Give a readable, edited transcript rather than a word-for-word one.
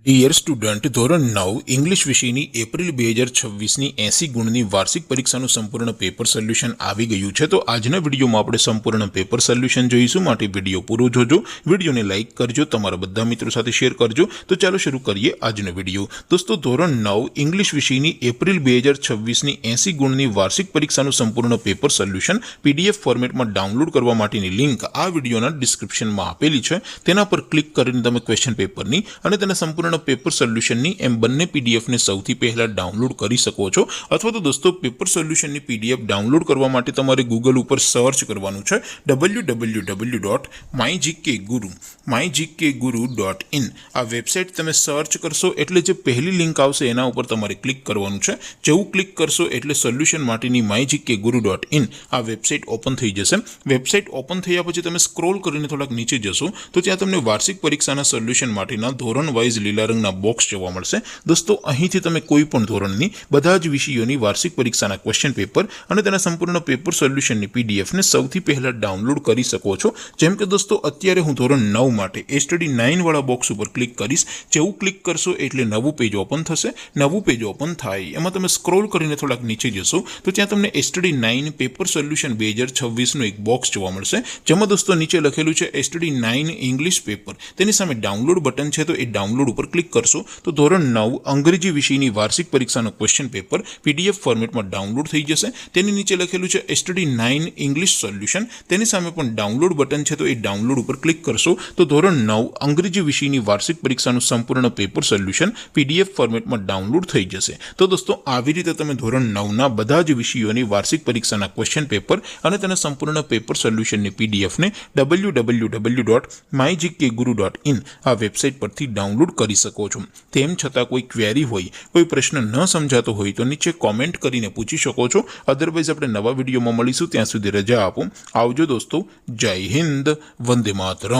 Dear student, ધોરણ 9 English વિષયની April 2026ની 80 ગુણની વાર્ષિક પરીક્ષાનું સંપૂર્ણ પેપર સોલ્યુશન આવી ગયું છે। તો આજના વિડીયોમાં આપણે સંપૂર્ણ પેપર સોલ્યુશન જોઈશું, માટે વિડીયો પૂરો જોજો, વિડીયોને લાઇક કરજો, તમારા બધા મિત્રો સાથે શેર કરજો। તો ચાલો શરૂ કરીએ આજનો વિડીયો। દોસ્તો, ધોરણ 9 ઇંગ્લિશ વિષયની એપ્રિલ 2026ની 80 ગુણની વાર્ષિક પરીક્ષાનું સંપૂર્ણ પેપર સોલ્યુશન પીડીએફ ફોર્મેટમાં ડાઉનલોડ કરવા માટેની લિંક આ વિડીયોના ડિસ્ક્રિપ્શનમાં આપેલી છે। તેના પર ક્લિક કરીને તમે ક્વેશ્ચન પેપરની અને તેના સંપૂર્ણ પેપર સોલ્યુશનની એમ બંને પીડીએફને સૌથી પહેલા ડાઉનલોડ કરી શકો છો। અથવા તો દોસ્તો, પેપર સોલ્યુશનની પીડીએફ ડાઉનલોડ કરવા માટે તમારે ગૂગલ ઉપર સર્ચ કરવાનું છે www.mygkguru.in। આ વેબસાઇટ તમે સર્ચ કરશો એટલે જે પહેલી લિંક આવશે એના ઉપર તમારે ક્લિક કરવાનું છે। જેવું ક્લિક કરશો એટલે સોલ્યુશન માટેની mygkguru.in આ વેબસાઇટ ઓપન થઈ જશે। વેબસાઇટ ઓપન થયા પછી તમે સ્ક્રોલ કરીને થોડાક નીચે જશો તો ત્યાં તમને વાર્ષિક પરીક્ષાના સોલ્યુશન માટેના ધોરણ વાઇઝ લીલા રંગના બોક્સ જોવા મળશે। દોસ્તો, અહીંથી તમે કોઈ પણ ધોરણની બધા જ વિષયોની વાર્ષિક પરીક્ષાના ક્વેશ્ચન પેપર અને તેના સંપૂર્ણ પેપર સોલ્યુશનની પીડીએફને સૌથી પહેલા ડાઉનલોડ કરી શકો છો। જેમ કે દોસ્તો, અત્યારે હું ધોરણ 9 માટે સ્ટડી 9 વાળા બોક્સ ઉપર ક્લિક કરીશ। જેવું ક્લિક કરશો એટલે નવું પેજ ઓપન થશે। નવું પેજ ઓપન થાય એમાં તમે સ્ક્રોલ કરીને થોડાક નીચે જશો તો ત્યાં તમને સ્ટડી 9 પેપર સોલ્યુશન 2026નું એક બોક્સ જોવા મળશે, જેમાં દોસ્તો નીચે લખેલું છે સ્ટડી 9 ઇંગ્લિશ પેપર। તેની સામે ડાઉનલોડ બટન છે, તો એ ડાઉનલોડ ઉપર ક્લિક કરશો તો ધોરણ 9 અંગ્રેજી વિષયની વાર્ષિક પરીક્ષાનો ક્વેશ્ચન પેપર પીડીએફ ફોર્મેટમાં ડાઉનલોડ થઈ જશે। તેની નીચે લખેલું છે સ્ટડી 9 ઇંગ્લિશ સોલ્યુશન, તેની સામે પણ ડાઉનલોડ બટન છે, તો એ ડાઉનલોડ ઉપર ક્લિક કરશો તો ધોરણ 9 અંગ્રેજી વિષયની વાર્ષિક પરીક્ષાનું સંપૂર્ણ પેપર સોલ્યુશન પીડીએફ ફોર્મેટમાં ડાઉનલોડ થઈ જશે। તો દોસ્તો, આવી રીતે તમે ધોરણ 9ના બધા જ વિષયોની વાર્ષિક પરીક્ષાના ક્વેશ્ચન પેપર અને તેના સંપૂર્ણ પેપર સોલ્યુશનની પીડીએફને www.mygkguru.in આ વેબસાઇટ પરથી ડાઉનલોડ કરી શકો છો। તેમ છતાં કોઈ ક્વેરી હોય, કોઈ પ્રશ્ન ન સમજાતો હોય તો નીચે કોમેન્ટ કરીને પૂછી શકો છો। અધરવાઇઝ આપણે નવા વિડીયોમાં મળીશું, ત્યાં સુધી રજા આપો। આવજો દોસ્તો, જય હિન્દ, વંદે માતરમ।